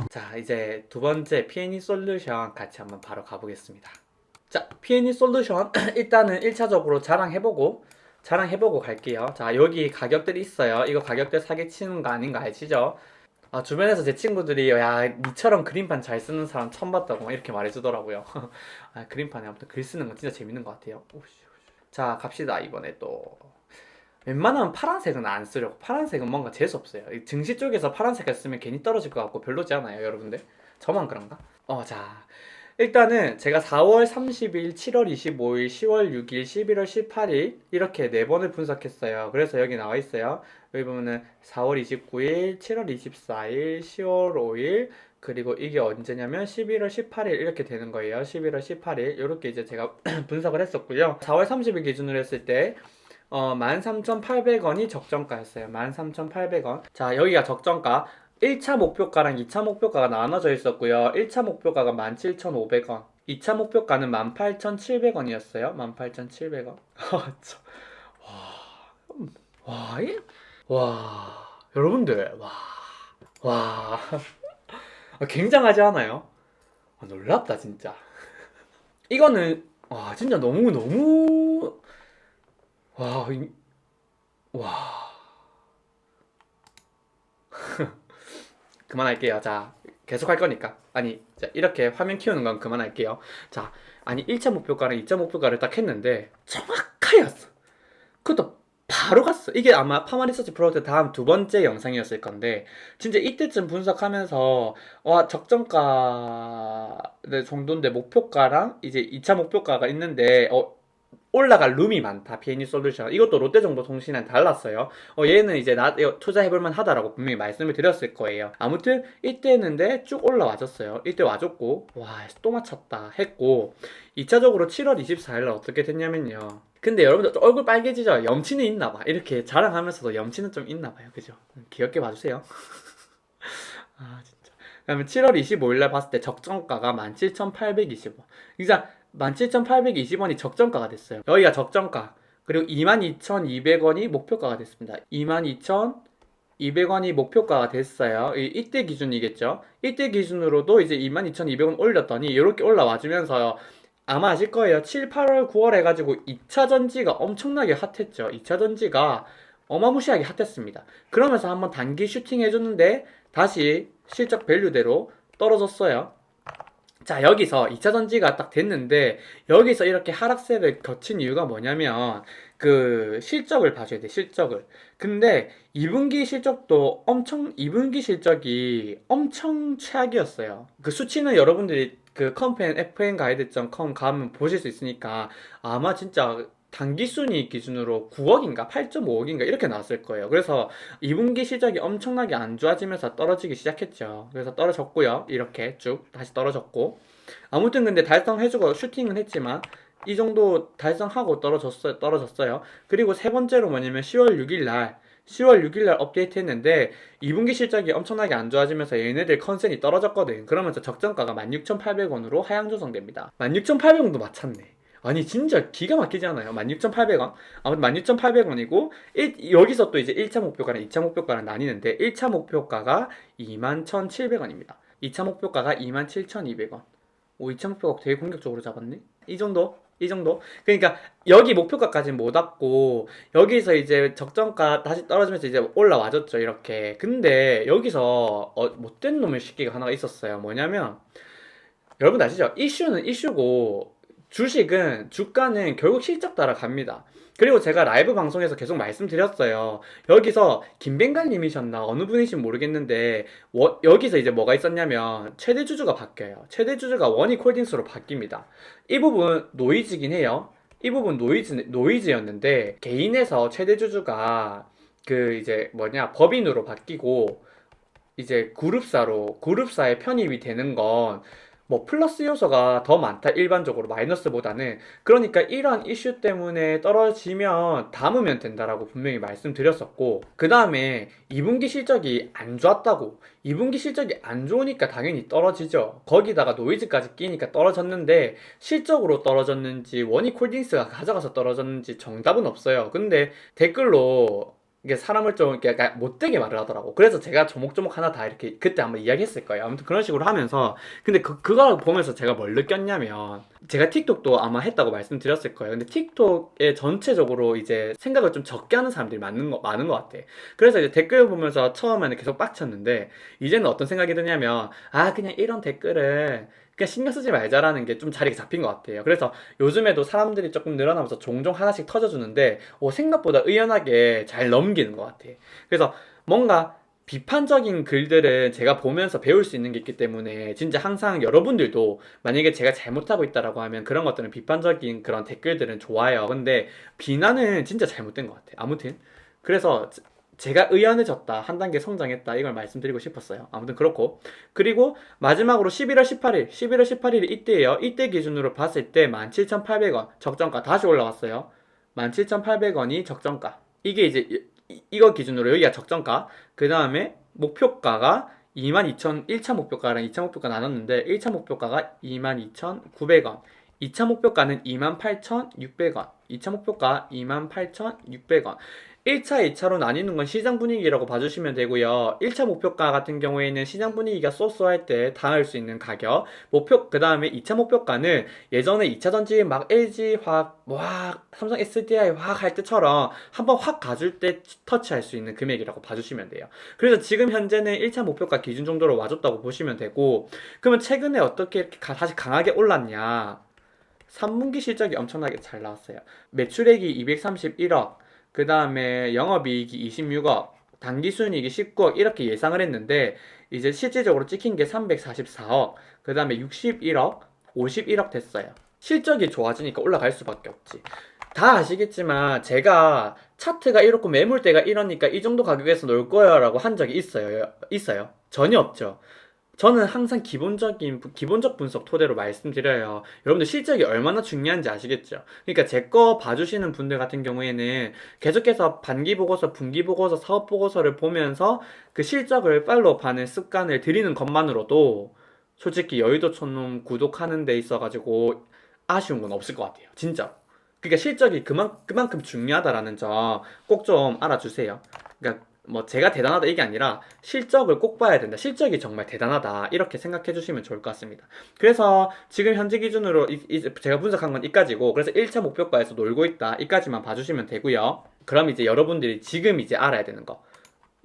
자, 이제 두 번째 P&E 솔루션 같이 한번 바로 가보겠습니다. 자, P&E 솔루션 일단은 1차적으로 자랑해보고 갈게요. 자, 여기 가격들이 있어요. 이거 가격대 사기치는 거 아닌 거 아시죠? 아, 주변에서 제 친구들이 야, 니처럼 그림판 잘 쓰는 사람 처음 봤다고 막 이렇게 말해주더라고요. 아, 그림판에 아무튼 글 쓰는 건 진짜 재밌는 것 같아요. 오씨. 자, 갑시다. 이번에 또 웬만하면 파란색은 안 쓰려고. 파란색은 뭔가 재수없어요. 이 증시 쪽에서 파란색을 쓰면 괜히 떨어질 것 같고 별로지 않아요, 여러분들? 저만 그런가? 자. 일단은 제가 4월 30일, 7월 25일, 10월 6일, 11월 18일 이렇게 네 번을 분석했어요. 그래서 여기 나와 있어요. 여기 보면은 4월 29일, 7월 24일, 10월 5일, 그리고 이게 언제냐면 11월 18일 이렇게 되는 거예요. 11월 18일 이렇게 이제 제가 분석을 했었고요. 4월 30일 기준으로 했을 때 13,800원이 적정가였어요. 13,800원. 자, 여기가 적정가. 1차 목표가랑 2차 목표가가 나눠져 있었고요. 1차 목표가가 17,500원. 2차 목표가는 18,700원이었어요. 18,700원. 와, 여러분들, 와. 굉장하지 않아요? 놀랍다, 진짜. 이거는, 진짜 너무, 와, 와. 그만할게요. 자, 계속 할 거니까. 아니, 자, 이렇게 화면 키우는 건 그만할게요. 자, 아니, 1차 목표가랑 2차 목표가를 딱 했는데, 정확하였어. 그것도 바로 갔어. 이게 아마 파마리서치 프로젝트 다음 두 번째 영상이었을 건데, 진짜 이때쯤 분석하면서, 와, 적정가 정도인데, 목표가랑 이제 2차 목표가가 있는데, 올라갈 룸이 많다. 비애니 솔루션. 이것도 롯데정보통신이랑 달랐어요. 얘는 이제 투자해볼만 하다라고 분명히 말씀을 드렸을 거예요. 아무튼 이때 했는데 쭉 올라와줬어요. 이때 와줬고 와, 또 맞췄다 했고 2차적으로 7월 24일날 어떻게 됐냐면요. 근데 여러분들 얼굴 빨개지죠? 염치는 있나봐. 이렇게 자랑하면서도 염치는 좀 있나봐요. 그죠? 귀엽게 봐주세요. 아, 진짜. 그다음에 7월 25일날 봤을 때 적정가가 17,820원. 진짜 17,820원이 적정가가 됐어요. 여기가 적정가. 그리고 22,200원이 목표가가 됐습니다. 22,200원이 목표가가 됐어요. 이때 기준이겠죠. 이때 기준으로도 이제 22,200원 올렸더니 이렇게 올라와주면서 아마 아실 거예요. 7, 8월, 9월 해가지고 2차 전지가 엄청나게 핫했죠. 2차 전지가 어마무시하게 핫했습니다. 그러면서 한번 단기 슈팅 해줬는데 다시 실적 밸류대로 떨어졌어요. 자, 여기서 2차 전지가 딱 됐는데 여기서 이렇게 하락세를 거친 이유가 뭐냐면 그 실적을 봐줘야 돼. 실적을. 근데 2분기 실적이 엄청 최악이었어요. 그 수치는 여러분들이 그 컴펜 fn가이드.com 가면 보실 수 있으니까 아마 진짜 단기 순이익 기준으로 9억인가 8.5억인가 이렇게 나왔을 거예요. 그래서 2분기 실적이 엄청나게 안 좋아지면서 떨어지기 시작했죠. 그래서 떨어졌고요. 이렇게 쭉 다시 떨어졌고. 아무튼 근데 달성해주고 슈팅은 했지만 이 정도 달성하고 떨어졌어요. 그리고 세 번째로 뭐냐면 10월 6일 날 업데이트 했는데 2분기 실적이 엄청나게 안 좋아지면서 얘네들 컨센이 떨어졌거든. 그러면서 적정가가 16,800원으로 하향 조정됩니다. 16,800원도 맞췄네. 아니 진짜 기가 막히지 않아요? 16,800원. 아무튼 16,800원이고 여기서 또 이제 1차 목표가랑 2차 목표가랑 나뉘는데 1차 목표가가 21,700원입니다. 2차 목표가가 27,200원. 2차 목표가 되게 공격적으로 잡았네? 이 정도? 그러니까 여기 목표가까지는 못 왔고 여기서 이제 적정가 다시 떨어지면서 이제 올라와줬죠 이렇게. 근데 여기서 못된 놈의 시기가 하나가 있었어요. 뭐냐면 여러분 아시죠? 이슈는 이슈고 주가는 결국 실적 따라갑니다. 그리고 제가 라이브 방송에서 계속 말씀드렸어요. 여기서 김뱅갈님이셨나 어느 분이신 모르겠는데 여기서 이제 뭐가 있었냐면 최대 주주가 바뀌어요. 최대 주주가 원익홀딩스로 바뀝니다. 이 부분 노이즈긴 해요. 이 부분 노이즈였는데 개인에서 최대 주주가 그 이제 법인으로 바뀌고 이제 그룹사에 편입이 되는 건 뭐 플러스 요소가 더 많다 일반적으로 마이너스보다는. 그러니까 이런 이슈 때문에 떨어지면 담으면 된다라고 분명히 말씀드렸었고, 그 다음에 2분기 실적이 안 좋았다고. 2분기 실적이 안 좋으니까 당연히 떨어지죠. 거기다가 노이즈까지 끼니까 떨어졌는데 실적으로 떨어졌는지 원익홀딩스가 가져가서 떨어졌는지 정답은 없어요. 근데 댓글로 이게 사람을 좀 이렇게 약간 못되게 말을 하더라고. 그래서 제가 조목조목 하나 다 이렇게 그때 한번 이야기했을 거예요. 아무튼 그런 식으로 하면서 근데 그거 보면서 제가 뭘 느꼈냐면 제가 틱톡도 아마 했다고 말씀드렸을 거예요. 근데 틱톡에 전체적으로 이제 생각을 좀 적게 하는 사람들이 많은 것 같아. 그래서 이제 댓글 보면서 처음에는 계속 빡쳤는데 이제는 어떤 생각이 드냐면 아 그냥 이런 댓글을 그냥 신경 쓰지 말자라는 게 좀 자리가 잡힌 것 같아요. 그래서 요즘에도 사람들이 조금 늘어나면서 종종 하나씩 터져주는데 생각보다 의연하게 잘 넘기는 것 같아. 그래서 뭔가 비판적인 글들은 제가 보면서 배울 수 있는 게 있기 때문에 진짜 항상 여러분들도 만약에 제가 잘못하고 있다라고 하면 그런 것들은 비판적인 그런 댓글들은 좋아요. 근데 비난은 진짜 잘못된 것 같아. 아무튼 그래서 제가 의연해졌다, 한 단계 성장했다 이걸 말씀드리고 싶었어요. 아무튼 그렇고 그리고 마지막으로 11월 18일이 이때예요. 이때 기준으로 봤을 때 17,800원 적정가 다시 올라왔어요. 17,800원이 적정가. 이게 이제 이거 기준으로 여기가 적정가. 그 다음에 목표가가 22,000, 1차 목표가랑 2차 목표가 나눴는데 1차 목표가가 22,900원. 2차 목표가는 28,600원. 2차 목표가 28,600원. 1차, 2차로 나뉘는 건 시장 분위기라고 봐주시면 되고요. 1차 목표가 같은 경우에는 시장 분위기가 쏘쏘할 때 닿을 수 있는 가격. 그 다음에 2차 목표가는 예전에 2차 전지 막 LG화학, 삼성 SDI 화학 할 때처럼 한번 확 가줄 때 터치할 수 있는 금액이라고 봐주시면 돼요. 그래서 지금 현재는 1차 목표가 기준 정도로 와줬다고 보시면 되고, 그러면 최근에 어떻게 이렇게 다시 강하게 올랐냐? 3분기 실적이 엄청나게 잘 나왔어요. 매출액이 231억, 그 다음에 영업이익이 26억, 당기순이익이 19억 이렇게 예상을 했는데 이제 실질적으로 찍힌 게 344억, 그 다음에 61억, 51억 됐어요. 실적이 좋아지니까 올라갈 수밖에 없지. 다 아시겠지만 제가 차트가 이렇고 매물대가 이러니까 이 정도 가격에서 놀 거야 라고 한 적이 있어요? 있어요? 전혀 없죠. 저는 항상 기본적 분석 토대로 말씀드려요. 여러분들 실적이 얼마나 중요한지 아시겠죠? 그러니까 제 거 봐주시는 분들 같은 경우에는 계속해서 반기 보고서, 분기 보고서, 사업 보고서를 보면서 그 실적을 팔로우하는 습관을 들이는 것만으로도 솔직히 여의도 촌놈 구독하는 데 있어가지고 아쉬운 건 없을 것 같아요. 진짜. 그러니까 실적이 그만큼 중요하다라는 점 꼭 좀 알아주세요. 그러니까 뭐 제가 대단하다 이게 아니라 실적을 꼭 봐야 된다. 실적이 정말 대단하다. 이렇게 생각해 주시면 좋을 것 같습니다. 그래서 지금 현재 기준으로 이제 제가 분석한 건 이까지고 그래서 1차 목표가에서 놀고 있다. 이까지만 봐주시면 되고요. 그럼 이제 여러분들이 지금 이제 알아야 되는 거.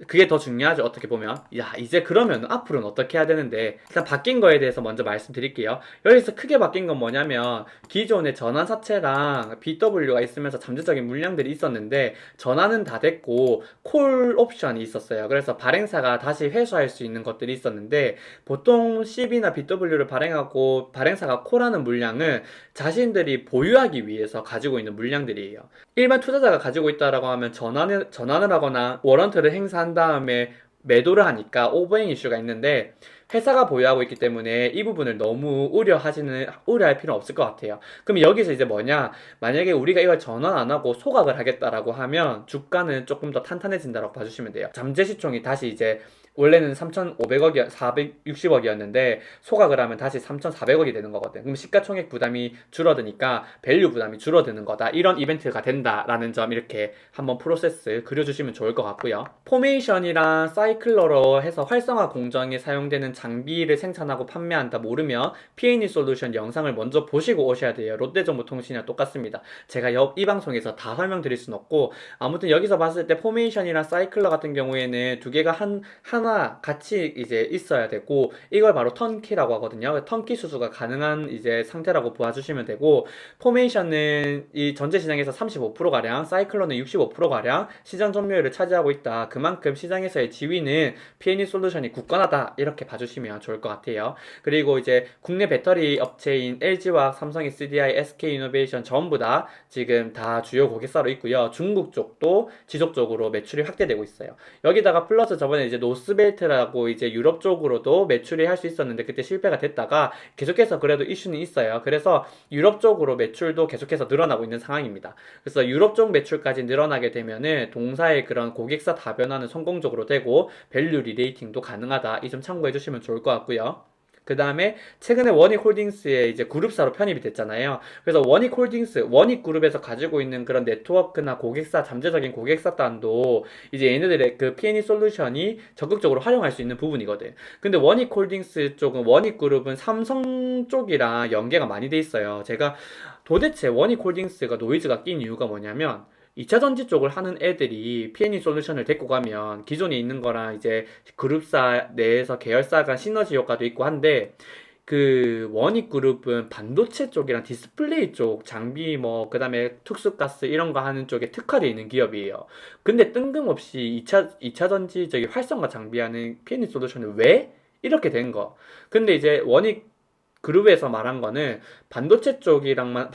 그게 더 중요하죠. 어떻게 보면 야 이제 그러면 앞으로는 어떻게 해야 되는데 일단 바뀐 거에 대해서 먼저 말씀드릴게요. 여기서 크게 바뀐 건 뭐냐면 기존에 전환사채랑 BW가 있으면서 잠재적인 물량들이 있었는데 전환은 다 됐고 콜 옵션이 있었어요. 그래서 발행사가 다시 회수할 수 있는 것들이 있었는데 보통 CB나 BW를 발행하고 발행사가 콜하는 물량은 자신들이 보유하기 위해서 가지고 있는 물량들이에요. 일반 투자자가 가지고 있다라고 하면 전환을 하거나 워런트를 행사한 다음에 매도를 하니까 오버행 이슈가 있는데 회사가 보유하고 있기 때문에 이 부분을 너무 우려할 필요는 없을 것 같아요. 그럼 여기서 이제 뭐냐? 만약에 우리가 이걸 전환 안 하고 소각을 하겠다라고 하면 주가는 조금 더 탄탄해진다고 봐주시면 돼요. 잠재시총이 다시 이제 원래는 3,500억이 460억이었는데 소각을 하면 다시 3,400억이 되는 거거든. 그럼 시가총액 부담이 줄어드니까 밸류 부담이 줄어드는 거다. 이런 이벤트가 된다라는 점 이렇게 한번 프로세스 그려주시면 좋을 것 같고요. 포메이션이랑 사이클러로 해서 활성화 공정에 사용되는 장비를 생산하고 판매한다 모르면 P&E 솔루션 영상을 먼저 보시고 오셔야 돼요. 롯데정보통신이랑 똑같습니다. 제가 이 방송에서 다 설명드릴 순 없고 아무튼 여기서 봤을 때 포메이션이랑 사이클러 같은 경우에는 두 개가 하나 같이 이제 있어야 되고 이걸 바로 턴키라고 하거든요. 턴키 수수가 가능한 이제 상태라고 봐주시면 되고 포메이션은 이 전체 시장에서 35%가량 사이클론은 65%가량 시장 점유율을 차지하고 있다. 그만큼 시장에서의 지위는 P&E 솔루션이 굳건하다. 이렇게 봐주시면 좋을 것 같아요. 그리고 이제 국내 배터리 업체인 LG화학, 삼성 SDI, SK이노베이션 전부 다 지금 다 주요 고객사로 있고요. 중국 쪽도 지속적으로 매출이 확대되고 있어요. 여기다가 플러스 저번에 이제 노스벨트라고 이제 유럽 쪽으로도 매출이 할 수 있었는데 그때 실패가 됐다가 계속해서 그래도 이슈는 있어요. 그래서 유럽 쪽으로 매출도 계속해서 늘어나고 있는 상황입니다. 그래서 유럽 쪽 매출까지 늘어나게 되면은 동사의 그런 고객사 다변화는 성공적으로 되고 밸류 리레이팅도 가능하다. 이 점 참고해 주시면 좋을 것 같고요. 그 다음에 최근에 원익홀딩스에 이제 그룹사로 편입이 됐잖아요. 그래서 원익홀딩스, 원익그룹에서 가지고 있는 그런 네트워크나 고객사, 잠재적인 고객사단도 이제 얘네들의 그 P&E 솔루션이 적극적으로 활용할 수 있는 부분이거든. 근데 원익홀딩스 쪽은, 원익그룹은 삼성 쪽이랑 연계가 많이 돼 있어요. 제가 도대체 원익홀딩스가 노이즈가 낀 이유가 뭐냐면 2차전지 쪽을 하는 애들이 P&E 솔루션을 데리고 가면 기존에 있는 거랑 이제 그룹사 내에서 계열사 간 시너지 효과도 있고 한데, 그 원익그룹은 반도체 쪽이랑 디스플레이 쪽 장비 뭐 그다음에 특수가스 이런 거 하는 쪽에 특화되어 있는 기업이에요. 근데 뜬금없이 2차전지 저기 활성화 장비하는 P&E 솔루션을 왜 이렇게 된 거. 근데 이제 원익 그룹에서 말한 거는 반도체 쪽만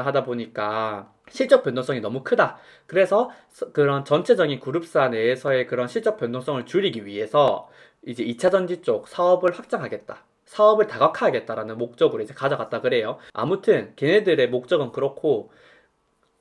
하다 보니까 실적 변동성이 너무 크다. 그래서 그런 전체적인 그룹사 내에서의 그런 실적 변동성을 줄이기 위해서 이제 2차전지 쪽 사업을 확장하겠다. 사업을 다각화하겠다라는 목적으로 이제 가져갔다 그래요. 아무튼 걔네들의 목적은 그렇고,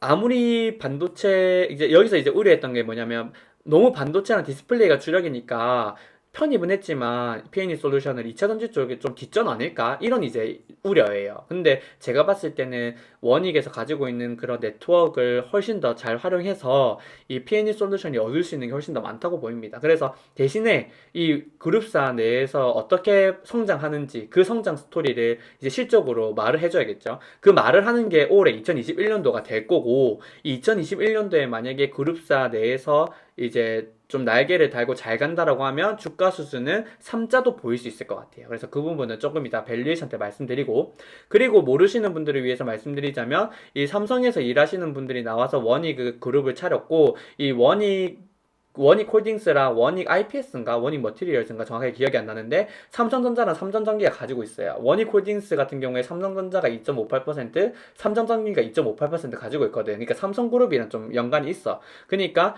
아무리 반도체 이제 여기서 이제 우려했던 게 뭐냐면, 너무 반도체랑 디스플레이가 주력이니까 편입은 했지만 P&E 솔루션을 2차 전지 쪽에 좀 뒷전 아닐까? 이런 이제 우려예요. 근데 제가 봤을 때는 원익에서 가지고 있는 그런 네트워크를 훨씬 더 잘 활용해서 이 P&E 솔루션이 얻을 수 있는 게 훨씬 더 많다고 보입니다. 그래서 대신에 이 그룹사 내에서 어떻게 성장하는지 그 성장 스토리를 이제 실적으로 말을 해줘야겠죠. 그 말을 하는 게 올해 2021년도가 될 거고, 이 2021년도에 만약에 그룹사 내에서 이제 좀 날개를 달고 잘 간다라고 하면 주가 수준은 3자도 보일 수 있을 것 같아요. 그래서 그 부분은 조금 이따 밸류에이션 때 말씀드리고, 그리고 모르시는 분들을 위해서 말씀드리자면 이 삼성에서 일하시는 분들이 나와서 원익 그룹을 차렸고, 이 원익 홀딩스랑 원익 IPS인가 원익 머티리얼스인가 정확하게 기억이 안 나는데 삼성전자랑 삼성전기가 가지고 있어요. 원익 홀딩스 같은 경우에 삼성전자가 2.58%, 삼성전기가 2.58% 가지고 있거든. 그러니까 삼성그룹이랑 좀 연관이 있어. 그러니까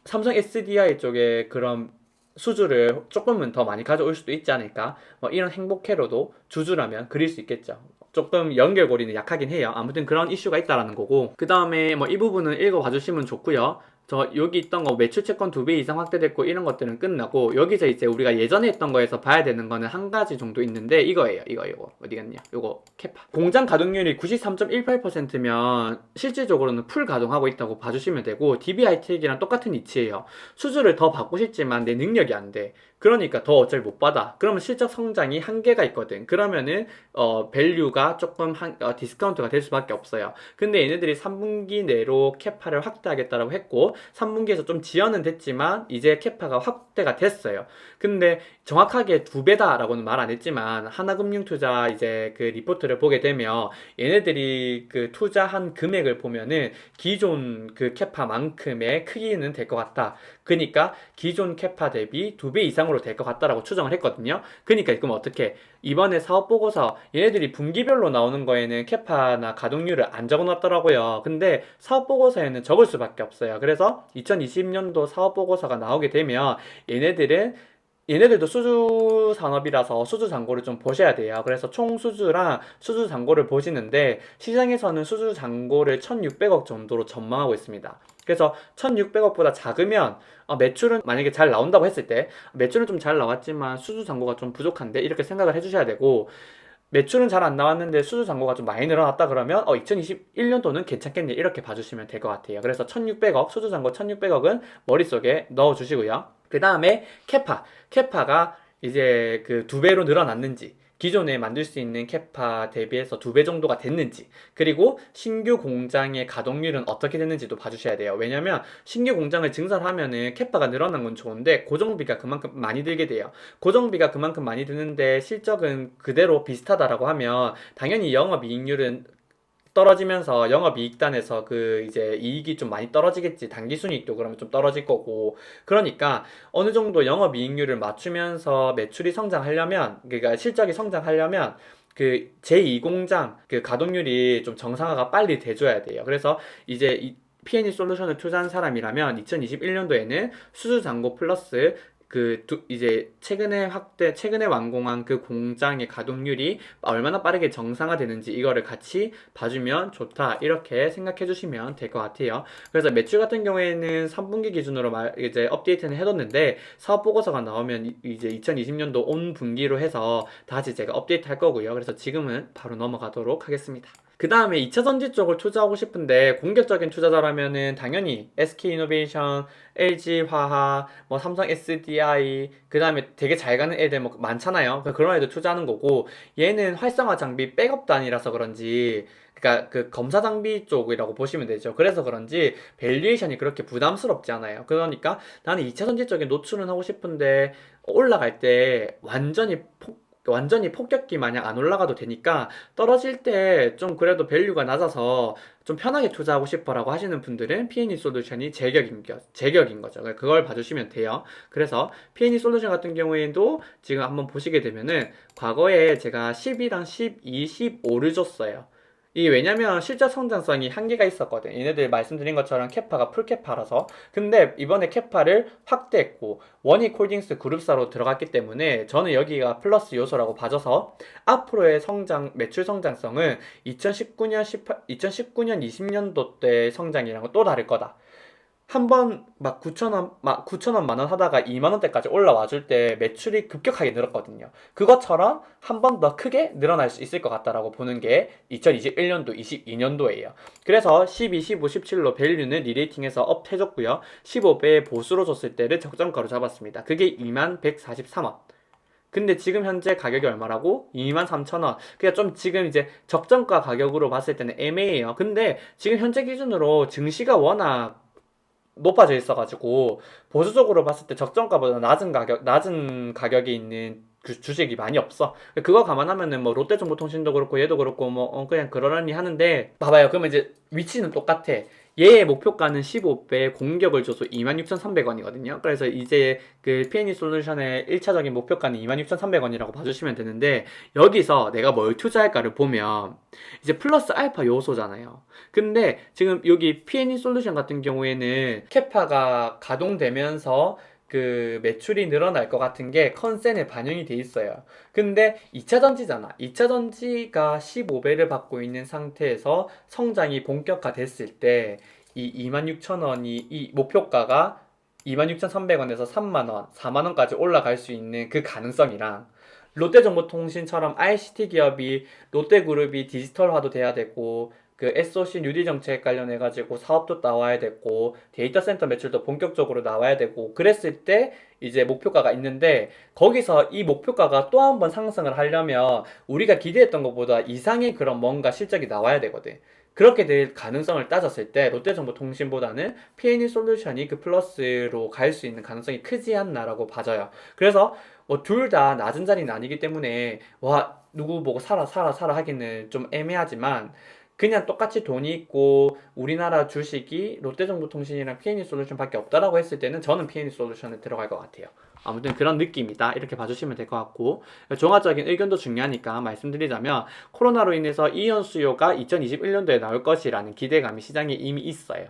삼성 SDI 쪽에 그런 수주를 조금은 더 많이 가져올 수도 있지 않을까? 뭐 이런 행복회로도 주주라면 그릴 수 있겠죠. 조금 연결고리는 약하긴 해요. 아무튼 그런 이슈가 있다라는 거고, 그 다음에 뭐 이 부분은 읽어봐 주시면 좋고요. 저 여기 있던 거 매출 채권 2배 이상 확대됐고 이런 것들은 끝나고, 여기서 이제 우리가 예전에 했던 거에서 봐야 되는 거는 한 가지 정도 있는데, 이거예요. 이거 어디 갔냐? 요거 캐파. 공장 가동률이 93.18%면 실질적으로는 풀 가동하고 있다고 봐주시면 되고, DBITEC이랑 똑같은 이치예요. 수주를 더 받고 싶지만 내 능력이 안 돼. 그러니까 더 어차피 못 받아. 그러면 실적 성장이 한계가 있거든. 그러면은 밸류가 조금 디스카운트가 될 수밖에 없어요. 근데 얘네들이 3분기 내로 캐파를 확대하겠다라고 했고, 3분기에서 좀 지연은 됐지만 이제 캐파가 확대가 됐어요. 근데 정확하게 2배다라고는 말 안 했지만 하나금융투자 이제 그 리포트를 보게 되면 얘네들이 그 투자한 금액을 보면은 기존 그 캐파만큼의 크기는 될 것 같다. 그러니까 기존 캐파 대비 2배 이상으로 될 것 같다라고 추정을 했거든요. 그러니까 그럼 어떻게, 이번에 사업보고서 얘네들이 분기별로 나오는 거에는 캐파나 가동률을 안 적어놨더라고요. 근데 사업보고서에는 적을 수밖에 없어요. 그래서 2020년도 사업보고서가 나오게 되면 얘네들도 수주 산업이라서 수주 잔고를 좀 보셔야 돼요. 그래서 총 수주랑 수주 잔고를 보시는데, 시장에서는 수주 잔고를 1,600억 정도로 전망하고 있습니다. 그래서 1,600억보다 작으면 매출은 만약에 잘 나온다고 했을 때, 매출은 좀 잘 나왔지만 수주 잔고가 좀 부족한데 이렇게 생각을 해주셔야 되고, 매출은 잘 안 나왔는데 수주 잔고가 좀 많이 늘어났다 그러면 2021년도는 괜찮겠네 이렇게 봐주시면 될 것 같아요. 그래서 1,600억, 수주 잔고 1,600억은 머릿속에 넣어주시고요. 그 다음에 캐파가 이제 그 2배로 늘어났는지, 기존에 만들 수 있는 캐파 대비해서 2배 정도가 됐는지, 그리고 신규 공장의 가동률은 어떻게 됐는지도 봐주셔야 돼요. 왜냐면 신규 공장을 증설하면은 캐파가 늘어난 건 좋은데 고정비가 그만큼 많이 들게 돼요. 고정비가 그만큼 많이 드는데 실적은 그대로 비슷하다라고 하면 당연히 영업이익률은 떨어지면서 영업이익단에서 그 이제 이익이 좀 많이 떨어지겠지. 단기순이익도 그러면 좀 떨어질 거고. 그러니까 어느 정도 영업이익률을 맞추면서 매출이 성장하려면, 그러니까 실적이 성장하려면 그 제2공장 그 가동률이 좀 정상화가 빨리 돼줘야 돼요. 그래서 이제 이 P&E 솔루션을 투자한 사람이라면 2021년도에는 수주잔고 플러스 이제 최근에 완공한 그 공장의 가동률이 얼마나 빠르게 정상화되는지 이거를 같이 봐주면 좋다. 이렇게 생각해 주시면 될 것 같아요. 그래서 매출 같은 경우에는 3분기 기준으로 이제 업데이트는 해뒀는데 사업 보고서가 나오면 이제 2020년도 온 분기로 해서 다시 제가 업데이트 할 거고요. 그래서 지금은 바로 넘어가도록 하겠습니다. 그 다음에 2차 전지 쪽을 투자하고 싶은데 공격적인 투자자라면은 당연히 SK이노베이션, LG화학, 뭐 삼성 SDI, 그 다음에 되게 잘 가는 애들 뭐 많잖아요. 그런 애들 투자하는 거고 얘는 활성화 장비 백업 단이라서 그런지 그러니까 그 검사 장비 쪽이라고 보시면 되죠. 그래서 그런지 밸류에이션이 그렇게 부담스럽지 않아요. 그러니까 나는 2차 전지 쪽에 노출은 하고 싶은데 올라갈 때 완전히 폭격기 마냥 안 올라가도 되니까 떨어질 때 좀 그래도 밸류가 낮아서 좀 편하게 투자하고 싶어라고 하시는 분들은 P&E 솔루션이 제격인 거죠. 그걸 봐주시면 돼요. 그래서 P&E 솔루션 같은 경우에도 지금 한번 보시게 되면은 과거에 제가 10이랑 12, 15를 줬어요. 이게 왜냐면 실적 성장성이 한계가 있었거든. 얘네들 말씀드린 것처럼 캐파가 풀캐파라서. 근데 이번에 캐파를 확대했고 원익홀딩스 그룹사로 들어갔기 때문에 저는 여기가 플러스 요소라고 봐줘서 앞으로의 매출 성장성은 2019년 20년도 때 성장이랑은 또 다를 거다. 한 번 막 9천원, 막 9천원 만원 하다가 2만원대까지 올라와 줄 때 매출이 급격하게 늘었거든요. 그것처럼 한 번 더 크게 늘어날 수 있을 것 같다라고 보는 게 2021년도, 22년도예요. 그래서 12, 15, 17로 밸류는 리레이팅해서 업 해줬고요. 15배 보수로 줬을 때를 적정가로 잡았습니다. 그게 2143원. 근데 지금 현재 가격이 얼마라고? 23,000원. 그냥 좀 지금 이제 적정가 가격으로 봤을 때는 애매해요. 근데 지금 현재 기준으로 증시가 워낙 높아져 있어가지고 보수적으로 봤을 때 적정가보다 낮은 가격에 있는 그 주식이 많이 없어. 그거 감안하면은 뭐 롯데정보통신도 그렇고 얘도 그렇고 뭐 그냥 그러려니 하는데 봐봐요. 그러면 이제 위치는 똑같아. 얘의 목표가는 15배 공격을 줘서 26,300원이거든요. 그래서 이제 그 P&E 솔루션의 1차적인 목표가는 26,300원이라고 봐주시면 되는데 여기서 내가 뭘 투자할까를 보면 이제 플러스 알파 요소잖아요. 근데 지금 여기 P&E 솔루션 같은 경우에는 캐파가 가동되면서 그 매출이 늘어날 것 같은 게 컨센에 반영이 돼 있어요. 근데 2차 전지잖아. 2차 전지가 15배를 받고 있는 상태에서 성장이 본격화됐을 때 이 26,000원이 이 목표가가 26,300원에서 3만원, 4만원까지 올라갈 수 있는 그 가능성이랑 롯데정보통신처럼 ICT 기업이 롯데그룹이 디지털화도 돼야 되고 그 SOC 뉴딜 정책 관련해가지고 사업도 나와야 되고 데이터 센터 매출도 본격적으로 나와야 되고 그랬을 때 이제 목표가가 있는데 거기서 이 목표가가 또 한 번 상승을 하려면 우리가 기대했던 것보다 이상의 그런 뭔가 실적이 나와야 되거든. 그렇게 될 가능성을 따졌을 때 롯데정보통신보다는 P&E 솔루션이 그 플러스로 갈 수 있는 가능성이 크지 않나라고 봐져요. 그래서 뭐 둘 다 낮은 자리는 아니기 때문에 와 누구 보고 사라 하기는 좀 애매하지만 그냥 똑같이 돈이 있고 우리나라 주식이 롯데정보통신이랑 P&E 솔루션밖에 없다라고 했을 때는 저는 P&E 솔루션에 들어갈 것 같아요. 아무튼 그런 느낌이다 이렇게 봐주시면 될 것 같고 종합적인 의견도 중요하니까 말씀드리자면 코로나로 인해서 이연 수요가 2021년도에 나올 것이라는 기대감이 시장에 이미 있어요.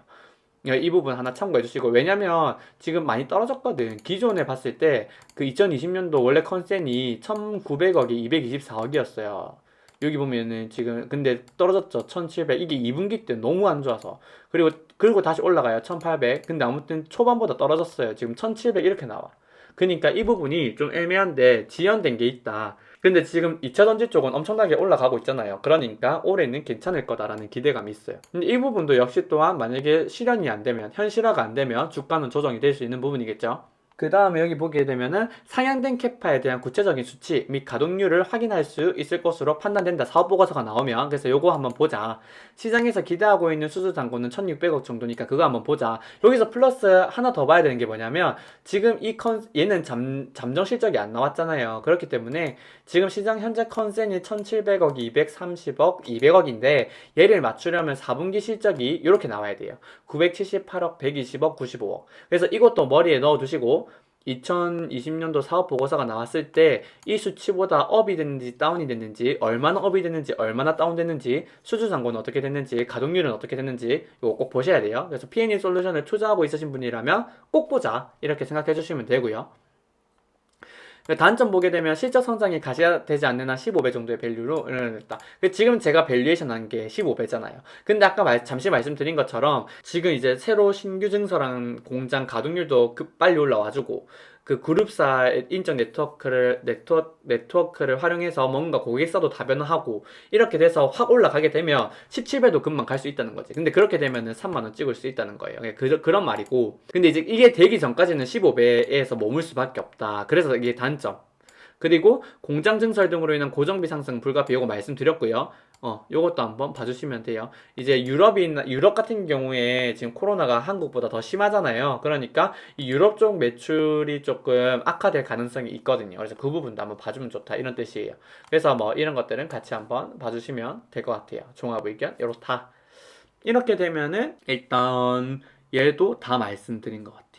이 부분 하나 참고해 주시고 왜냐면 지금 많이 떨어졌거든. 기존에 봤을 때 그 2020년도 원래 컨센이 1900억이 224억이었어요. 여기 보면은 지금 근데 떨어졌죠. 1700. 이게 2분기 때 너무 안 좋아서. 그리고 다시 올라가요. 1800. 근데 아무튼 초반보다 떨어졌어요. 지금 1700 이렇게 나와. 그러니까 이 부분이 좀 애매한데 지연된 게 있다. 근데 지금 2차 전지 쪽은 엄청나게 올라가고 있잖아요. 그러니까 올해는 괜찮을 거다라는 기대감이 있어요. 근데 이 부분도 역시 또한 만약에 실현이 안 되면, 현실화가 안 되면 주가는 조정이 될 수 있는 부분이겠죠. 그 다음에 여기 보게 되면은 상향된 캐파에 대한 구체적인 수치 및 가동률을 확인할 수 있을 것으로 판단된다. 사업보고서가 나오면. 그래서 요거 한번 보자. 시장에서 기대하고 있는 수주 잔고는 1600억 정도니까 그거 한번 보자. 여기서 플러스 하나 더 봐야 되는 게 뭐냐면 지금 얘는 잠정 실적이 안 나왔잖아요. 그렇기 때문에 지금 시장 현재 컨센이 1700억, 230억, 200억인데 얘를 맞추려면 4분기 실적이 이렇게 나와야 돼요. 978억, 120억, 95억. 그래서 이것도 머리에 넣어 두시고 2020년도 사업 보고서가 나왔을 때 이 수치보다 업이 됐는지 다운이 됐는지 얼마나 업이 됐는지 얼마나 다운됐는지 수주 잔고는 어떻게 됐는지 가동률은 어떻게 됐는지 이거 꼭 보셔야 돼요. 그래서 P&E 솔루션을 투자하고 있으신 분이라면 꼭 보자 이렇게 생각해 주시면 되고요. 단점 보게 되면 실적 성장이 가시화되지 않는 한 15배 정도의 밸류로 일어났다. 지금 제가 밸류에이션 한 게 15배잖아요. 근데 아까 잠시 말씀드린 것처럼 지금 이제 새로 신규 증설한 공장 가동률도 빨리 올라와주고 그 그룹사 인적 네트워크를 활용해서 뭔가 고객사도 다변화하고 이렇게 돼서 확 올라가게 되면 17배도 금방 갈 수 있다는 거지. 근데 그렇게 되면은 3만 원 찍을 수 있다는 거예요. 그런 말이고. 근데 이제 이게 되기 전까지는 15배에서 머물 수밖에 없다. 그래서 이게 단점. 그리고 공장 증설 등으로 인한 고정비 상승 불가피, 요거 말씀드렸고요. 요것도 한번 봐주시면 돼요. 이제 유럽 같은 경우에 지금 코로나가 한국보다 더 심하잖아요. 그러니까 이 유럽 쪽 매출이 조금 악화될 가능성이 있거든요. 그래서 그 부분도 한번 봐주면 좋다, 이런 뜻이에요. 그래서 뭐 이런 것들은 같이 한번 봐주시면 될 것 같아요. 종합 의견 이렇다. 이렇게 되면은 일단 얘도 다 말씀드린 것 같아요.